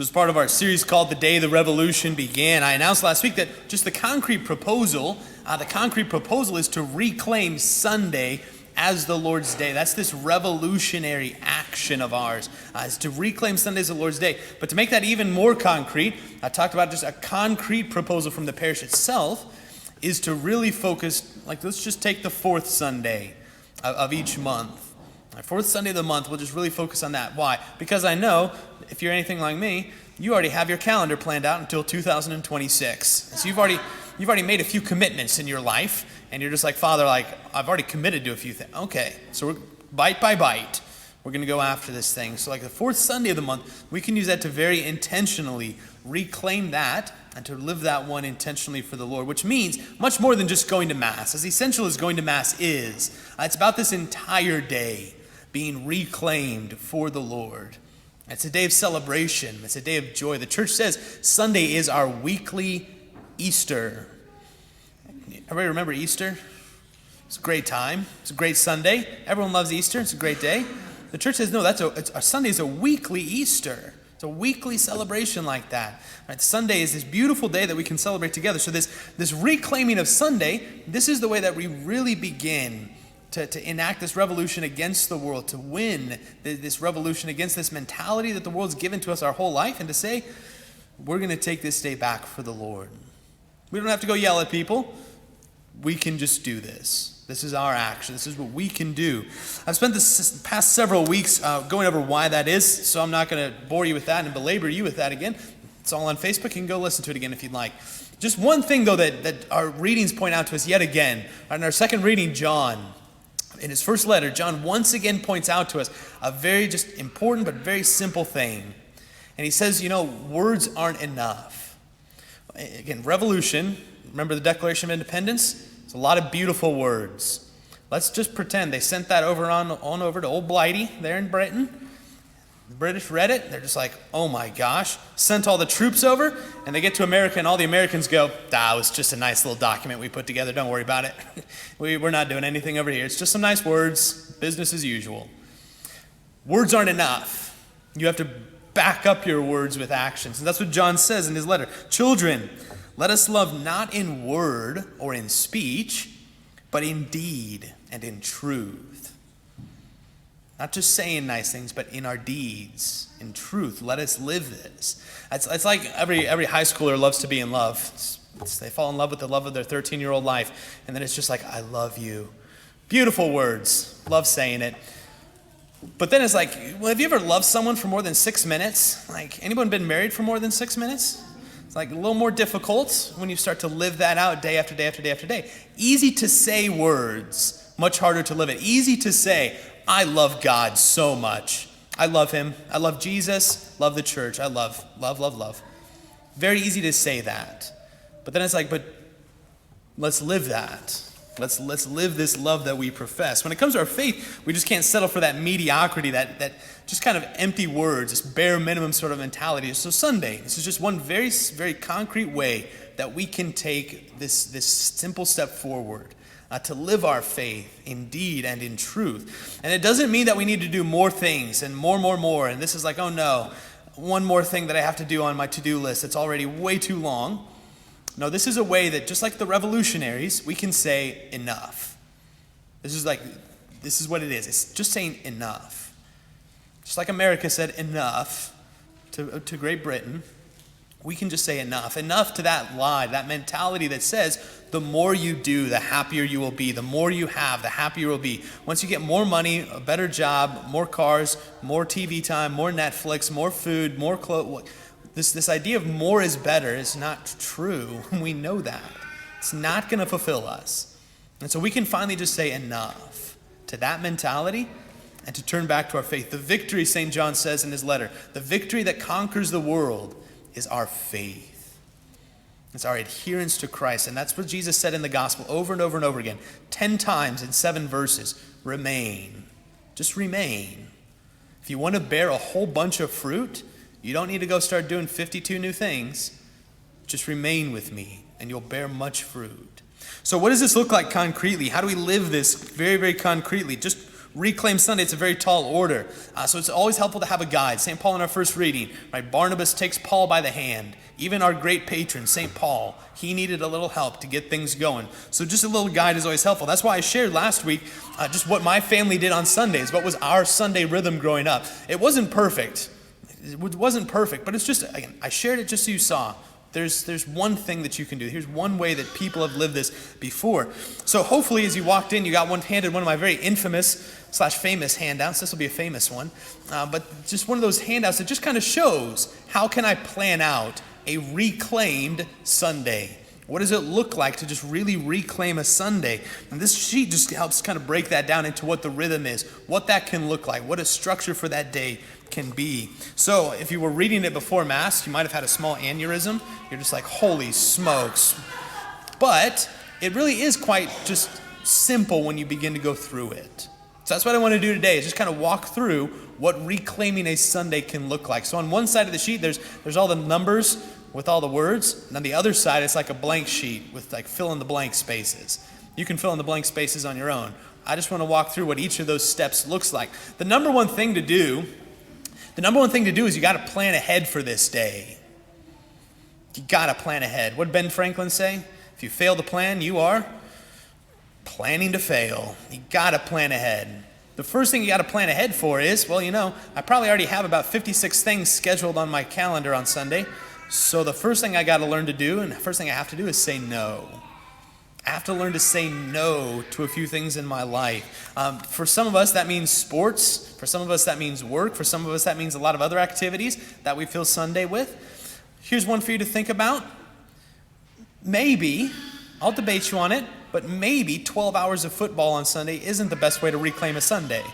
So as part of our series called The Day the Revolution Began, I announced last week that just the concrete proposal is to reclaim Sunday as the Lord's Day. That's this revolutionary action of ours, is to reclaim Sunday as the Lord's Day. But to make that even more concrete, I talked about just a concrete proposal from the parish itself, is to really focus, let's just take the fourth Sunday of each month. Fourth Sunday of the month, we'll just really focus on that. Why? Because I know, if you're anything like me, you already have your calendar planned out until 2026. So you've already made a few commitments in your life, and you're just like, Father, I've already committed to a few things. Okay, so we're bite by bite, we're going to go after this thing. So the fourth Sunday of the month, we can use that to very intentionally reclaim that and to live that one intentionally for the Lord, which means much more than just going to Mass. As essential as going to Mass is, it's about this entire day being reclaimed for the Lord. It's a day of celebration. It's a day of joy. The church says Sunday is our weekly Easter. Everybody remember Easter? It's a great time. It's a great Sunday. Everyone loves Easter. It's a great day. The church says, no, Sunday is a weekly Easter. It's a weekly celebration like that. Right? Sunday is this beautiful day that we can celebrate together. So this reclaiming of Sunday, this is the way that we really begin to enact this revolution against the world, to win this revolution against this mentality that the world's given to us our whole life, and to say, we're going to take this day back for the Lord. We don't have to go yell at people. We can just do this. This is our action. This is what we can do. I've spent the past several weeks going over why that is, so I'm not going to bore you with that and belabor you with that again. It's all on Facebook. You can go listen to it again if you'd like. Just one thing, though, that our readings point out to us yet again. In our second reading, John, in his first letter, John once again points out to us a very just important but very simple thing. And he says, words aren't enough. Again, revolution, remember the Declaration of Independence? It's a lot of beautiful words. Let's just pretend they sent that over over to old Blighty there in Britain. The British read it. They're just like, oh my gosh. Sent all the troops over, and they get to America, and all the Americans go, it was just a nice little document we put together. Don't worry about it. We're not doing anything over here. It's just some nice words. Business as usual. Words aren't enough. You have to back up your words with actions. And that's what John says in his letter. Children, let us love not in word or in speech, but in deed and in truth. Not just saying nice things, but in our deeds, in truth. Let us live this. It's like every high schooler loves to be in love. They fall in love with the love of their 13-year-old life, and then it's just like, I love you. Beautiful words. Love saying it. But then it's like, have you ever loved someone for more than 6 minutes? Anyone been married for more than 6 minutes? It's a little more difficult when you start to live that out day after day after day after day. Easy to say words, much harder to live it. Easy to say, I love God so much. I love him. I love Jesus. Love the church. I love. Very easy to say that. But then it's but let's live that. Let's live this love that we profess. When it comes to our faith, we just can't settle for that mediocrity, that just kind of empty words, this bare minimum sort of mentality. So Sunday, this is just one very, very concrete way that we can take this simple step forward. To live our faith in deed and in truth. And it doesn't mean that we need to do more things and more. And this is oh no, one more thing that I have to do on my to-do list. It's already way too long. No, this is a way that just like the revolutionaries, we can say enough. This is what it is. It's just saying enough. Just like America said enough to Great Britain, we can just say enough. Enough to that lie, that mentality that says the more you do, the happier you will be. The more you have, the happier you will be. Once you get more money, a better job, more cars, more TV time, more Netflix, more food, more clothes. This idea of more is better is not true. We know that. It's not going to fulfill us. And so we can finally just say enough to that mentality and to turn back to our faith. The victory, St. John says in his letter, the victory that conquers the world is our faith. It's our adherence to Christ. And that's what Jesus said in the gospel over and over and over again. 10 times in 7 verses. Remain. Just remain. If you want to bear a whole bunch of fruit, you don't need to go start doing 52 new things. Just remain with me and you'll bear much fruit. So what does this look like concretely? How do we live this very, very concretely? Just reclaim Sunday, it's a very tall order. So it's always helpful to have a guide. St. Paul in our first reading, right? Barnabas takes Paul by the hand. Even our great patron, St. Paul, he needed a little help to get things going. So just a little guide is always helpful. That's why I shared last week just what my family did on Sundays. What was our Sunday rhythm growing up? It wasn't perfect. It wasn't perfect, but it's just, again, I shared it just so you saw. There's one thing that you can do. Here's one way that people have lived this before. So hopefully as you walked in, you got handed one of my very infamous/famous handouts. This will be a famous one. But just one of those handouts that just kind of shows how can I plan out a reclaimed Sunday. What does it look like to just really reclaim a Sunday? And this sheet just helps kind of break that down into what the rhythm is, what that can look like, what a structure for that day can be. So if you were reading it before Mass, you might have had a small aneurysm. You're just like, holy smokes. But it really is quite just simple when you begin to go through it. So that's what I want to do today, is just kind of walk through what reclaiming a Sunday can look like. So on one side of the sheet, there's all the numbers with all the words, and on the other side, it's like a blank sheet with like fill in the blank spaces. You can fill in the blank spaces on your own. I just want to walk through what each of those steps looks like. The number one thing to do is you got to plan ahead for this day. You got to plan ahead. What did Ben Franklin say? If you fail to plan, you are planning to fail. You got to plan ahead. The first thing you got to plan ahead for is, well, I probably already have about 56 things scheduled on my calendar on Sunday. So the first thing I got to learn to do, and the first thing I have to do, is say no. I have to learn to say no to a few things in my life. For some of us, that means sports. For some of us, that means work. For some of us, that means a lot of other activities that we fill Sunday with. Here's one for you to think about. Maybe, I'll debate you on it, but maybe 12 hours of football on Sunday isn't the best way to reclaim a Sunday.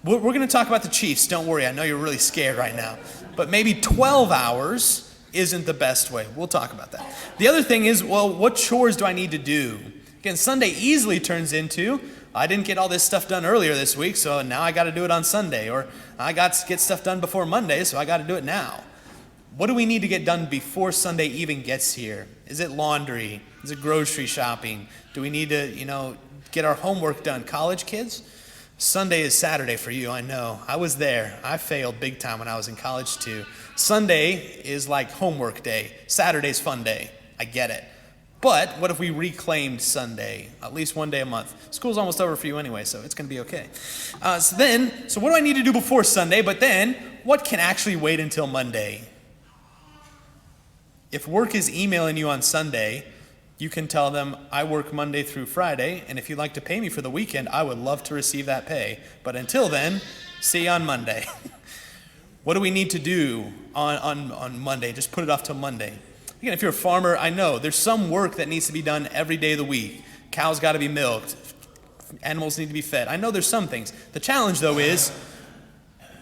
We're going to talk about the Chiefs. Don't worry, I know you're really scared right now. But maybe 12 hours isn't the best way. We'll talk about that. The other thing is, well, what chores do I need to do? Again, Sunday easily turns into, I didn't get all this stuff done earlier this week, so now I got to do it on Sunday. Or I got to get stuff done before Monday, so I got to do it now. What do we need to get done before Sunday even gets here? Is it laundry? Is it grocery shopping? Do we need to, get our homework done? College kids? Sunday is Saturday for you, I know. I was there. I failed big time when I was in college too. Sunday is like homework day. Saturday's fun day. I get it. But what if we reclaimed Sunday? At least one day a month. School's almost over for you anyway, so it's going to be okay. So what do I need to do before Sunday? But then, what can actually wait until Monday? If work is emailing you on Sunday, you can tell them, I work Monday through Friday, and if you'd like to pay me for the weekend, I would love to receive that pay. But until then, see you on Monday. What do we need to do on Monday? Just put it off till Monday. Again, if you're a farmer, I know there's some work that needs to be done every day of the week. Cows got to be milked. Animals need to be fed. I know there's some things. The challenge, though, is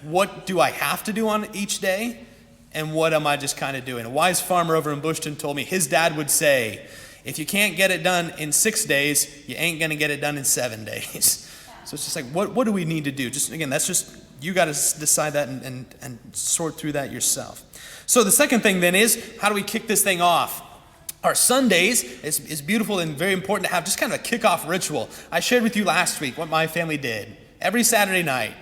what do I have to do on each day? And what am I just kind of doing? A wise farmer over in Bushton told me his dad would say, if you can't get it done in 6 days, you ain't going to get it done in 7 days. So it's just like, what do we need to do? Just again, that's just, you got to decide that and sort through that yourself. So the second thing then is, how do we kick this thing off? Our Sundays is beautiful and very important to have just kind of a kickoff ritual. I shared with you last week what my family did. Every Saturday night,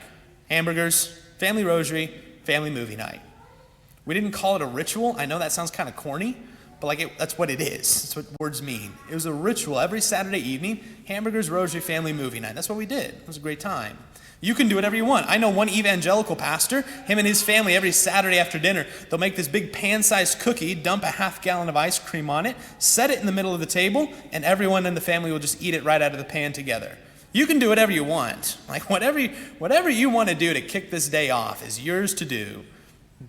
hamburgers, family rosary, family movie night. We didn't call it a ritual. I know that sounds kind of corny, but that's what it is. That's what words mean. It was a ritual. Every Saturday evening, hamburgers, rosary, family movie night. That's what we did. It was a great time. You can do whatever you want. I know one evangelical pastor, him and his family, every Saturday after dinner, they'll make this big pan-sized cookie, dump a half gallon of ice cream on it, set it in the middle of the table, and everyone in the family will just eat it right out of the pan together. You can do whatever you want. Like whatever you want to do to kick this day off is yours to do.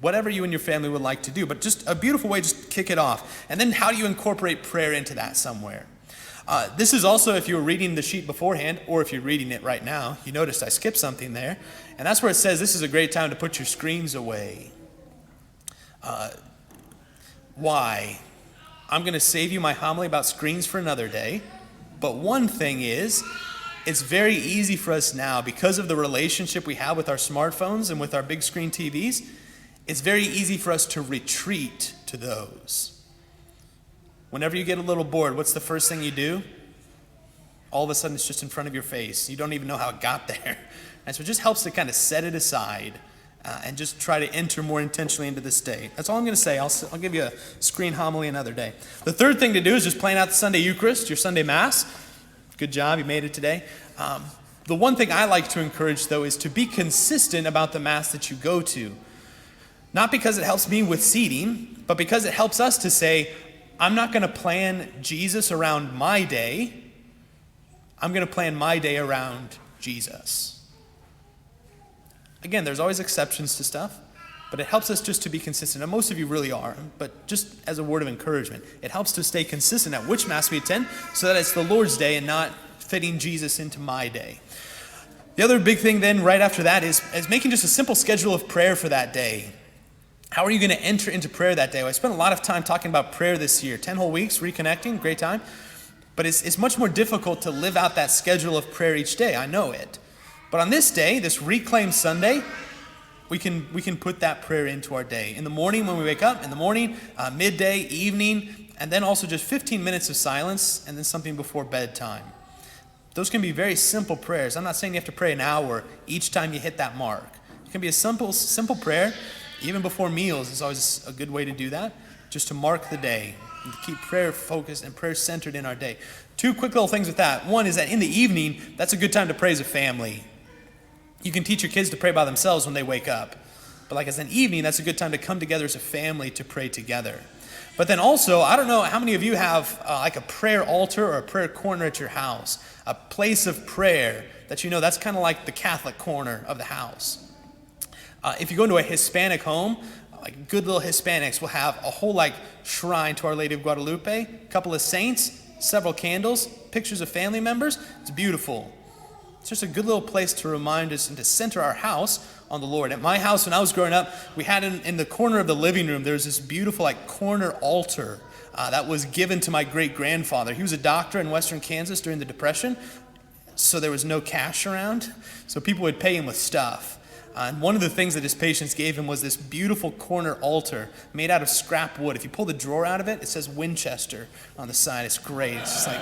Whatever you and your family would like to do, but just a beautiful way just to kick it off. And then how do you incorporate prayer into that somewhere? This is also, if you were reading the sheet beforehand, or if you're reading it right now, you noticed I skipped something there. And that's where it says this is a great time to put your screens away. Why? I'm going to save you my homily about screens for another day. But one thing is, it's very easy for us now, because of the relationship we have with our smartphones and with our big screen TVs, it's very easy for us to retreat to those. Whenever you get a little bored, what's the first thing you do? all of a sudden it's just in front of your face. You don't even know how it got there. And so it just helps to kind of set it aside and just try to enter more intentionally into this day. That's all I'm going to say. I'll give you a screen homily another day. The third thing to do is just plan out the Sunday Eucharist, your Sunday Mass. Good job, you made it today. The one thing I like to encourage, though, is to be consistent about the Mass that you go to. Not because it helps me with seating, but because it helps us to say, I'm not going to plan Jesus around my day. I'm going to plan my day around Jesus. Again, there's always exceptions to stuff, but it helps us just to be consistent. And most of you really are, but just as a word of encouragement, it helps to stay consistent at which Mass we attend so that it's the Lord's day and not fitting Jesus into my day. The other big thing then right after that is making just a simple schedule of prayer for that day. How are you going to enter into prayer that day? Well, I spent a lot of time talking about prayer this year. 10 whole weeks, reconnecting, great time. But it's much more difficult to live out that schedule of prayer each day. I know it. But on this day, this Reclaim Sunday, we can put that prayer into our day. In the morning when we wake up, in the morning, midday, evening, and then also just 15 minutes of silence, and then something before bedtime. Those can be very simple prayers. I'm not saying you have to pray an hour each time you hit that mark. It can be a simple prayer. Even before meals is always a good way to do that, just to mark the day and to keep prayer focused and prayer centered in our day. Two quick little things with that. One is that in the evening, that's a good time to pray as a family. You can teach your kids to pray by themselves when they wake up. But like as an evening, that's a good time to come together as a family to pray together. But then also, I don't know how many of you have like a prayer altar or a prayer corner at your house, a place of prayer that you know that's kind of like the Catholic corner of the house. If you go into a Hispanic home, like good little Hispanics will have a whole like shrine to Our Lady of Guadalupe, a couple of saints, several candles, pictures of family members. It's beautiful. It's just a good little place to remind us and to center our house on the Lord. At my house, when I was growing up, we had in the corner of the living room, there was this beautiful like corner altar that was given to my great-grandfather. He was a doctor in western Kansas during the Depression, so there was no cash around, so people would pay him with stuff. And one of the things that his patients gave him was this beautiful corner altar made out of scrap wood. If you pull the drawer out of it, it says Winchester on the side. It's great. It's just like,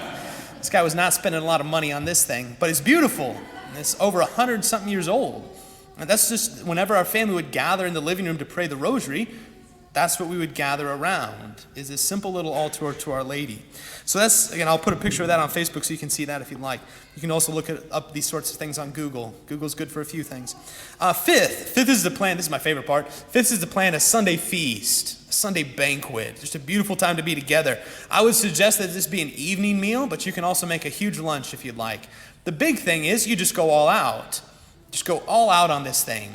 this guy was not spending a lot of money on this thing, but it's beautiful. And it's over 100-something years old. And that's just, whenever our family would gather in the living room to pray the rosary, that's what we would gather around, is this simple little altar to Our Lady. So that's, again, I'll put a picture of that on Facebook so you can see that if you'd like. You can also look up these sorts of things on Google. Google's good for a few things. Fifth is the plan. This is my favorite part. Fifth is the plan, a Sunday feast, a Sunday banquet. Just a beautiful time to be together. I would suggest that this be an evening meal, but you can also make a huge lunch if you'd like. The big thing is you just go all out. Just go all out on this thing.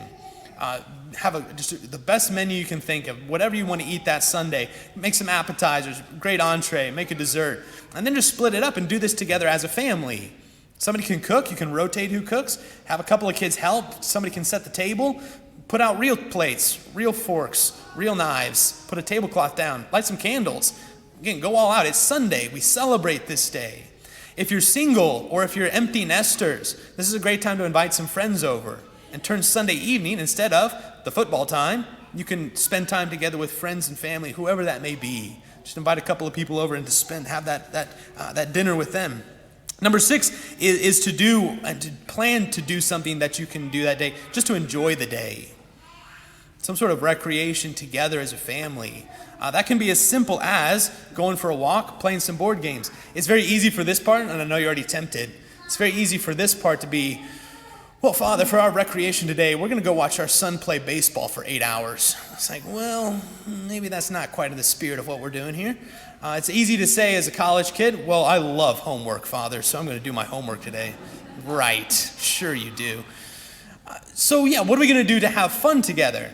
Have just the best menu you can think of, whatever you want to eat that Sunday. Make some appetizers, great entree, make a dessert, and then just split it up and do this together as a family. Somebody can cook, you can rotate who cooks, have a couple of kids help, somebody can set the table, put out real plates, real forks, real knives, put a tablecloth down, light some candles. Again, go all out. It's Sunday. We celebrate this day. If you're single or if you're empty nesters, this is a great time to invite some friends over. And turn Sunday evening, instead of the football time, you can spend time together with friends and family, whoever that may be. Just invite a couple of people over and to have that dinner with them. Number 6 is to do and to plan to do something that you can do that day, just to enjoy the day. Some sort of recreation together as a family. That can be as simple as going for a walk, playing some board games. It's very easy for this part, and I know you're already tempted. It's very easy for this part to be, well, Father, for our recreation today, we're going to go watch our son play baseball for 8 hours. It's like, well, maybe that's not quite in the spirit of what we're doing here. It's easy to say as a college kid, well, I love homework, Father, so I'm going to do my homework today. Right, sure you do. So yeah, what are we going to do to have fun together?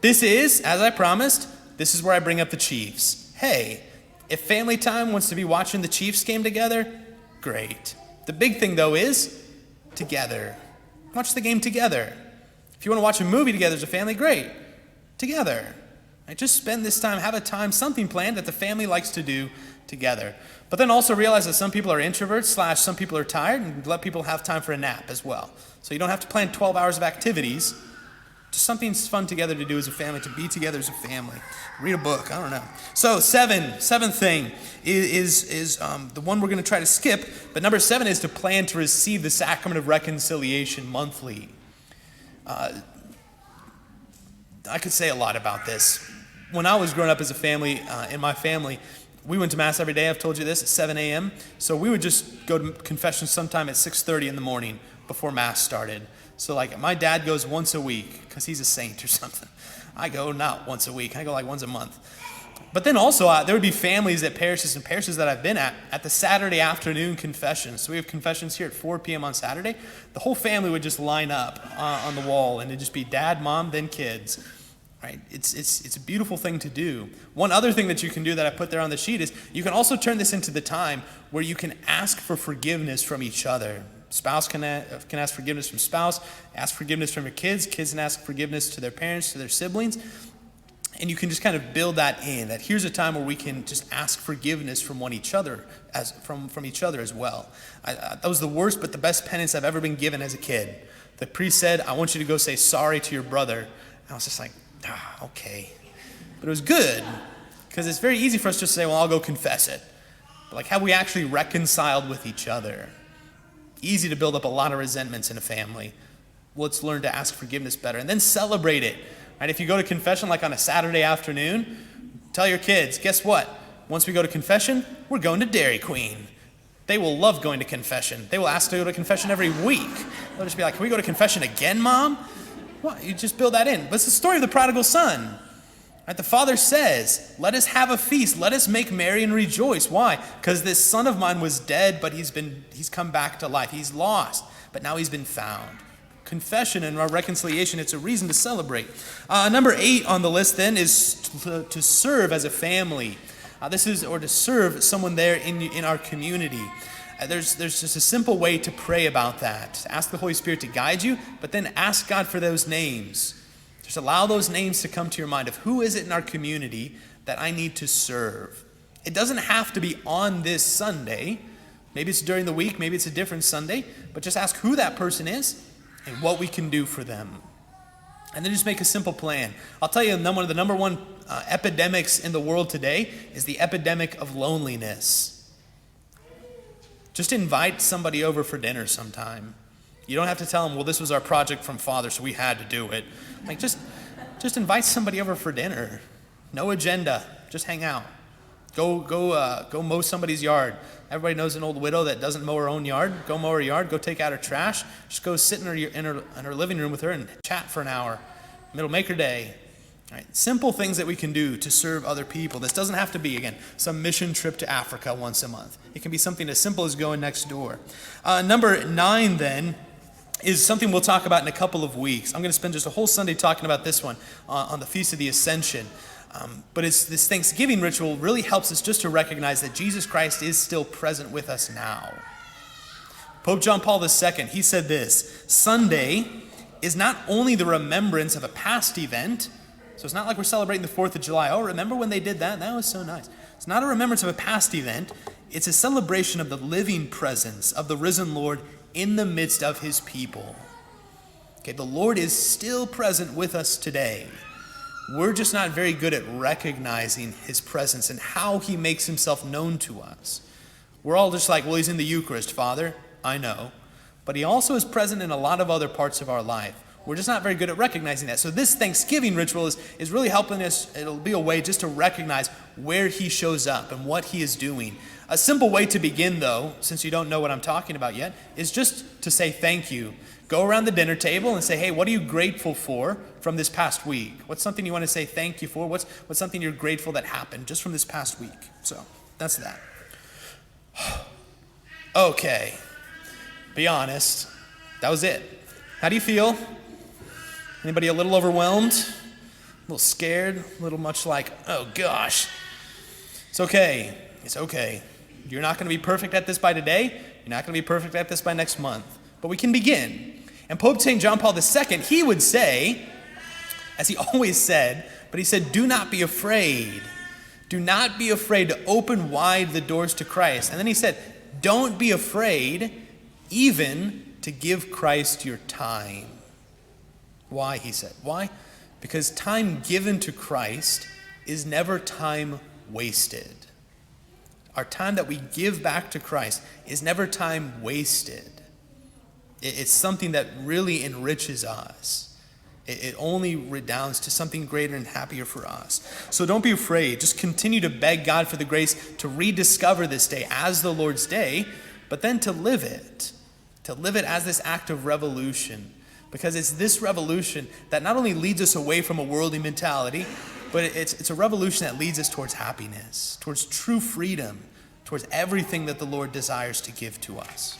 This is, as I promised, this is where I bring up the Chiefs. Hey, if family time wants to be watching the Chiefs game together, great. The big thing, though, is together. Watch the game together. If you want to watch a movie together as a family, great. Together. Right? Just spend this time, have a time, something planned that the family likes to do together. But then also realize that some people are introverts / some people are tired, and let people have time for a nap as well. So you don't have to plan 12 hours of activities Just something fun together to do as a family, to be together as a family. Read a book, I don't know. So seventh thing is the one we're going to try to skip. But number 7 is to plan to receive the sacrament of reconciliation monthly. I could say a lot about this. When I was growing up as a family, in my family, we went to Mass every day. I've told you this, at 7 a.m. So we would just go to confession sometime at 6:30 in the morning before Mass started. So like my dad goes once a week because he's a saint or something. I go not once a week. I go like once a month. But then also there would be families at parishes and parishes that I've been at the Saturday afternoon confessions. So we have confessions here at 4 p.m. on Saturday. The whole family would just line up on the wall, and it'd just be dad, mom, then kids. Right? It's a beautiful thing to do. One other thing that you can do that I put there on the sheet is you can also turn this into the time where you can ask for forgiveness from each other. Spouse can ask forgiveness from spouse, ask forgiveness from your kids can ask forgiveness to their parents, to their siblings. And you can just kind of build that in, that here's a time where we can just ask forgiveness from each other from each other as well. That was the worst but the best penance I've ever been given as a kid. The priest said, I want you to go say sorry to your brother. And I was just like, okay. But it was good, because it's very easy for us to say, well, I'll go confess it. But like, have we actually reconciled with each other? Easy to build up a lot of resentments in a family. Let's learn to ask forgiveness better and then celebrate it. Right? If you go to confession like on a Saturday afternoon, tell your kids, guess what? Once we go to confession, we're going to Dairy Queen. They will love going to confession. They will ask to go to confession every week. They'll just be like, can we go to confession again, Mom? Well, you just build that in. But it's the story of the prodigal son. Right? The father says, let us have a feast. Let us make merry and rejoice. Why? Because this son of mine was dead, but he's come back to life. He's lost, but now he's been found. Confession and our reconciliation, it's a reason to celebrate. Number 8 on the list then is to serve as a family. To serve someone there in our community. There's just a simple way to pray about that. Ask the Holy Spirit to guide you, but then ask God for those names. Just allow those names to come to your mind of who is it in our community that I need to serve. It doesn't have to be on this Sunday. Maybe it's during the week, maybe it's a different Sunday, but just ask who that person is and what we can do for them. And then just make a simple plan. I'll tell you, one of the number one epidemics in the world today is the epidemic of loneliness. Just invite somebody over for dinner sometime. You don't have to tell them, well, this was our project from Father, so we had to do it. Like, just invite somebody over for dinner. No agenda. Just hang out. Go mow somebody's yard. Everybody knows an old widow that doesn't mow her own yard. Go mow her yard. Go take out her trash. Just go sit in her living room with her and chat for an hour. It'll make her day. All right. Simple things that we can do to serve other people. This doesn't have to be, again, some mission trip to Africa once a month. It can be something as simple as going next door. Number 9, then, is something we'll talk about in a couple of weeks. I'm going to spend just a whole Sunday talking about this one on the Feast of the Ascension. But it's this Thanksgiving ritual really helps us just to recognize that Jesus Christ is still present with us now. Pope John Paul II, he said this: Sunday is not only the remembrance of a past event, so it's not like we're celebrating the 4th of July. Oh, remember when they did that? That was so nice. It's not a remembrance of a past event. It's a celebration of the living presence of the risen Lord in the midst of his people. Okay, the Lord is still present with us today. We're just not very good at recognizing his presence and how he makes himself known to us. We're all just like, well, he's in the Eucharist, Father. I know. But he also is present in a lot of other parts of our life. We're just not very good at recognizing that. So this Thanksgiving ritual is really helping us. It'll be a way just to recognize where he shows up and what he is doing. A simple way to begin, though, since you don't know what I'm talking about yet, is just to say thank you. Go around the dinner table and say, hey, what are you grateful for from this past week? What's something you want to say thank you for? What's something you're grateful that happened just from this past week? So that's that. Okay. Be honest. That was it. How do you feel? Anybody a little overwhelmed? A little scared? A little much like, oh gosh. It's okay. It's okay. You're not going to be perfect at this by today. You're not going to be perfect at this by next month. But we can begin. And Pope St. John Paul II, he would say, as he always said, but he said, do not be afraid. Do not be afraid to open wide the doors to Christ. And then he said, don't be afraid even to give Christ your time. Why, he said. Why? Because time given to Christ is never time wasted. Our time that we give back to Christ is never time wasted. It's something that really enriches us. It only redounds to something greater and happier for us. So don't be afraid. Just continue to beg God for the grace to rediscover this day as the Lord's day, but then to live it as this act of revolution. Because it's this revolution that not only leads us away from a worldly mentality, but it's a revolution that leads us towards happiness, towards true freedom, towards everything that the Lord desires to give to us.